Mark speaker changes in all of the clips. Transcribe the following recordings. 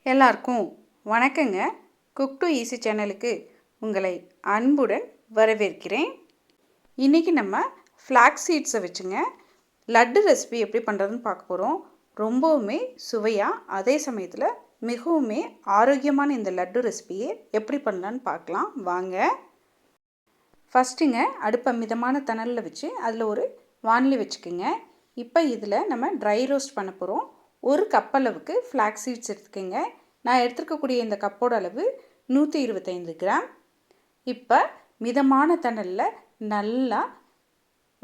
Speaker 1: எல்லாருக்கும் வணக்கங்க. Cook to easy சேனலுக்கு உங்களை அன்புடன் வரவேற்கிறேன். இன்றைக்கி நம்ம ஃப்ளாக்ஸ் சீட்ஸை வச்சுங்க லட்டு ரெசிபி எப்படி பண்ணுறதுன்னு பார்க்க போகிறோம். ரொம்பவுமே சுவையாக, அதே சமயத்தில் மிகவுமே ஆரோக்கியமான இந்த லட்டு ரெசிபியை எப்படி பண்ணலான்னு பார்க்கலாம் வாங்க. ஃபஸ்ட்டுங்க அடுப்பை மிதமான தணலில் வச்சு அதில் ஒரு வாணலி வச்சுக்கோங்க. இப்போ இதில் நம்ம ட்ரை ரோஸ்ட் பண்ண போகிறோம். ஒரு கப் அளவுக்கு ஃப்ளாக்ஸ் சீட்ஸ் எடுத்துக்கோங்க. நான் எடுத்துருக்கக்கூடிய இந்த கப்போட அளவு 125 கிராம். இப்போ மிதமான தணலில் நல்லா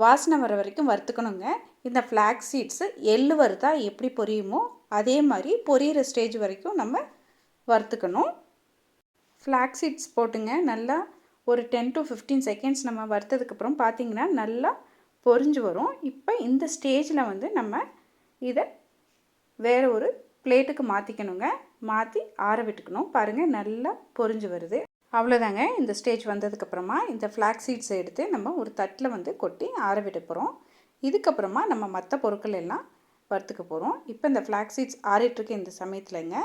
Speaker 1: வாசனை வர வரைக்கும் வறுத்துக்கணுங்க. இந்த ஃப்ளாக்ஸ் சீட்ஸு எள்ளு வறுத்தா எப்படி பொரியுமோ அதே மாதிரி பொரியிற ஸ்டேஜ் வரைக்கும் நம்ம வறுத்துக்கணும். ஃப்ளாக்ஸ் சீட்ஸ் போட்டுங்க நல்லா ஒரு 10 to 15 செகண்ட்ஸ் நம்ம வறுத்ததுக்கப்புறம் பார்த்திங்கன்னா நல்லா பொரிஞ்சு வரும். இப்போ இந்த ஸ்டேஜில் நம்ம இதை வேறு ஒரு பிளேட்டுக்கு மாற்றிக்கணுங்க. மாற்றி ஆற விட்டுக்கணும். பாருங்கள் நல்லா பொரிஞ்சு வருது. அவ்வளோதாங்க. இந்த ஸ்டேஜ் வந்ததுக்கப்புறமா இந்த ஃப்ளாக்ஸ் சீட்ஸை எடுத்து நம்ம ஒரு தட்டில் கொட்டி ஆற விட போகிறோம். இதுக்கப்புறமா நம்ம மற்ற பொருட்கள் எல்லாம் வறுத்துக்க போகிறோம். இப்போ இந்த ஃப்ளாக்ஸ் சீட்ஸ் ஆறிட்டுருக்க இந்த சமயத்துலங்க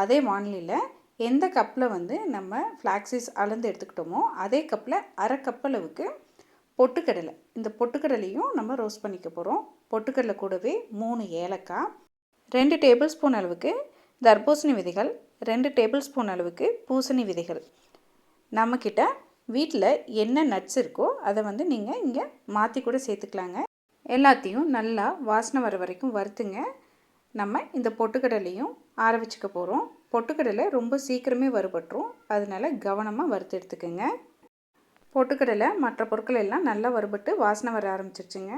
Speaker 1: அதே வானிலையில் எந்த கப்பில் நம்ம ஃப்ளாக்ஸ் சீட்ஸ் அளந்து எடுத்துக்கிட்டோமோ அதே கப்பில் அரை கப் அளவுக்கு பொட்டுக்கடலை, இந்த பொட்டுக்கடலையும் நம்ம ரோஸ்ட் பண்ணிக்க போகிறோம். பொட்டுக்கடலை கூடவே 3 ஏலக்காய், 2 டேபிள் ஸ்பூன் அளவுக்கு தர்பூசணி விதைகள், 2 டேபிள் ஸ்பூன் அளவுக்கு பூசணி விதைகள். நம்மக்கிட்ட வீட்டில் என்ன நட்ஸ் இருக்கோ அதை நீங்கள் இங்கே மாற்றி கூட சேர்த்துக்கலாங்க. எல்லாத்தையும் நல்லா வாசனை வர வரைக்கும் வறுத்துங்க. நம்ம இந்த பொட்டுக்கடலையும் ஆற வச்சுக்க போகிறோம். பொட்டுக்கடலை ரொம்ப சீக்கிரமே வறுபட்டுரும், அதனால் கவனமாக வறுத்து எடுத்துக்கோங்க. பொட்டுக்கடலை மற்ற பொருட்கள் எல்லாம் நல்லா வறுபட்டு வாசனை வர ஆரம்பிச்சிருச்சுங்க.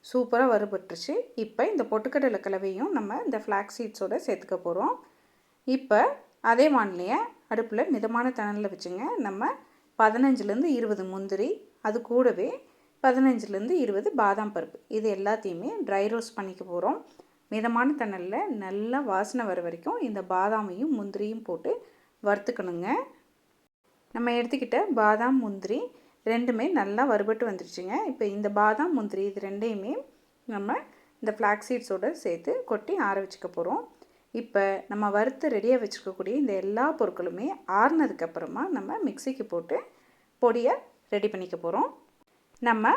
Speaker 1: சூப்பராக வறுபட்டுருச்சு. இப்போ இந்த பொட்டுக்கடலை கலவையும் நம்ம இந்த ஃப்ளாக்ஸ் சீட்ஸோடு சேர்த்துக்க போகிறோம். இப்போ அதே வானிலையை அடுப்பில் மிதமான தணலில் வச்சுங்க நம்ம 15லேருந்து 20 முந்திரி, அது கூடவே 15லேருந்து 20 பாதாம் பருப்பு, இது எல்லாத்தையுமே ட்ரை ரோஸ்ட் பண்ணிக்க போகிறோம். மிதமான தணலில் நல்லா வாசனை வர வரைக்கும் இந்த பாதாமையும் முந்திரியும் போட்டு வறுத்துக்கணுங்க. நம்ம எடுத்துக்கிட்ட பாதாம் முந்திரி ரெண்டுமே நல்லா வறுபட்டு வந்துருச்சுங்க. இப்போ இந்த பாதாம் முந்திரி இது ரெண்டையுமே நம்ம இந்த ஃப்ளாக்ஸ் சீட்ஸோடு சேர்த்து கொட்டி ஆற வச்சுக்க போகிறோம். இப்போ நம்ம வறுத்து ரெடியாக வச்சுருக்கக்கூடிய இந்த எல்லா பொருட்களுமே ஆறுனதுக்கப்புறமா நம்ம மிக்சிக்கு போட்டு பொடியை ரெடி பண்ணிக்க போகிறோம். நம்ம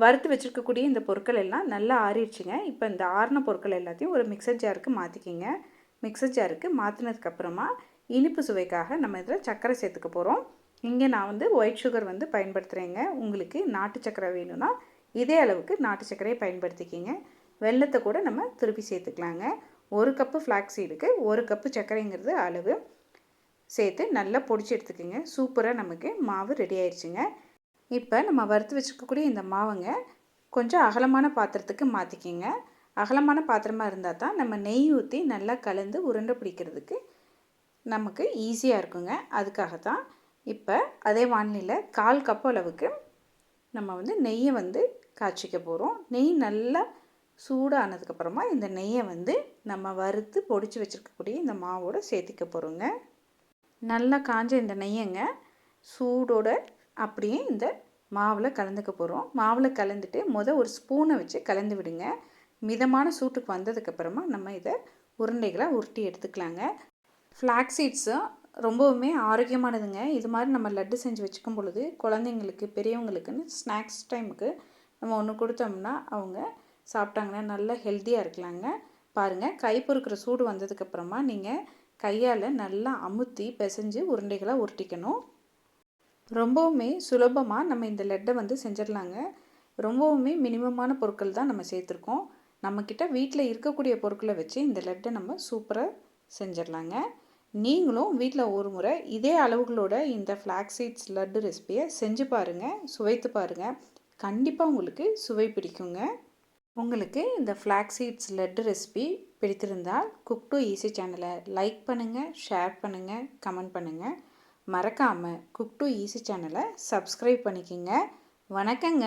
Speaker 1: வறுத்து வச்சுருக்கக்கூடிய இந்த பொருட்கள் எல்லாம் நல்லா ஆறிடுச்சுங்க. இப்போ இந்த ஆறின பொருட்கள் எல்லாத்தையும் ஒரு மிக்சர் ஜாருக்கு மாற்றிக்கிங்க. மிக்சர் ஜாருக்கு மாற்றினதுக்கப்புறமா இனிப்பு சுவைக்காக நம்ம இதில் சர்க்கரை சேர்த்துக்க போகிறோம். இங்கே நான் ஒயிட் சுகர் பயன்படுத்துகிறேங்க. உங்களுக்கு நாட்டு சர்க்கரை வேணும்னா இதே அளவுக்கு நாட்டு சர்க்கரையை பயன்படுத்திக்கிங்க. வெல்லத்தை கூட நம்ம திருப்பி சேர்த்துக்கலாங்க. 1 கப்பு ஃப்ளாக்ஸ் சீடுக்கு 1 கப்பு சர்க்கரைங்கிறது அளவு சேர்த்து நல்லா பொடிச்சு எடுத்துக்கோங்க. சூப்பராக நமக்கு மாவு ரெடி ஆயிடுச்சுங்க. இப்போ நம்ம வறுத்து வச்சுக்கக்கூடிய இந்த மாவுங்க கொஞ்சம் அகலமான பாத்திரத்துக்கு மாற்றிக்கிங்க. அகலமான பாத்திரமாக இருந்தால் தான் நம்ம நெய் ஊற்றி நல்லா கலந்து உருண்டை பிடிக்கிறதுக்கு நமக்கு ஈஸியாக இருக்குங்க. அதுக்காகத்தான் இப்போ அதே வானிலையில் 1/4 கப் அளவுக்கு நம்ம நெய்யை காய்ச்சிக்க போகிறோம். நெய் நல்லா சூடானதுக்கப்புறமா இந்த நெய்யை நம்ம வறுத்து பொடிச்சு வச்சுருக்கக்கூடிய இந்த மாவோடு சேர்த்திக்க போகிறோங்க. நல்லா காஞ்ச இந்த நெய்யங்க சூடோட அப்படியே இந்த மாவில் கலந்துக்க போகிறோம். மாவில் கலந்துட்டு ஒரு ஸ்பூனை வச்சு கலந்து விடுங்க. மிதமான சூட்டுக்கு வந்ததுக்கப்புறமா நம்ம இதை உருண்டைகளாக உருட்டி எடுத்துக்கலாங்க. ஃப்ளாக்ஸ் சீட்ஸும் ரொம்பவுமே ஆரோக்கியமானதுங்க. இது மாதிரி நம்ம லட்டு செஞ்சு வச்சுக்கும் பொழுது குழந்தைங்களுக்கு, பெரியவங்களுக்குன்னு ஸ்நாக்ஸ் டைமுக்கு நம்ம ஒன்று கொடுத்தோம்னா அவங்க சாப்பிட்டாங்கன்னா நல்லா ஹெல்த்தியாக இருக்கலாங்க. பாருங்கள், கை பொறுக்கிற சூடு வந்ததுக்கப்புறமா நீங்கள் கையால் நல்லா அமுத்தி பிசைஞ்சு உருண்டைகளாக உருட்டிக்கணும். ரொம்பவுமே சுலபமாக நம்ம இந்த லட்டை செஞ்சிடலாங்க. ரொம்பவுமே மினிமமான பொருட்கள் தான் நம்ம சேர்த்துருக்கோம். நம்மக்கிட்ட வீட்டில் இருக்கக்கூடிய பொருட்களை வச்சு இந்த லட்டை நம்ம சூப்பராக செஞ்சிடலாங்க. நீங்களும் வீட்டில் ஒரு முறை இதே அளவுகளோட இந்த ஃப்ளாக்ஸ் சீட்ஸ் லட்டு ரெசிபியை செஞ்சு பாருங்கள், சுவைத்து பாருங்கள். கண்டிப்பாக உங்களுக்கு சுவை பிடிக்குங்க. உங்களுக்கு இந்த ஃப்ளாக்ஸ் சீட்ஸ் லட்டு ரெசிபி பிடித்திருந்தால் குக் டு ஈஸி சேனலை லைக் பண்ணுங்கள், ஷேர் பண்ணுங்கள், கமெண்ட் பண்ணுங்கள். மறக்காமல் குக் டு ஈஸி சேனலை சப்ஸ்கிரைப் பண்ணிக்கோங்க. வணக்கங்க.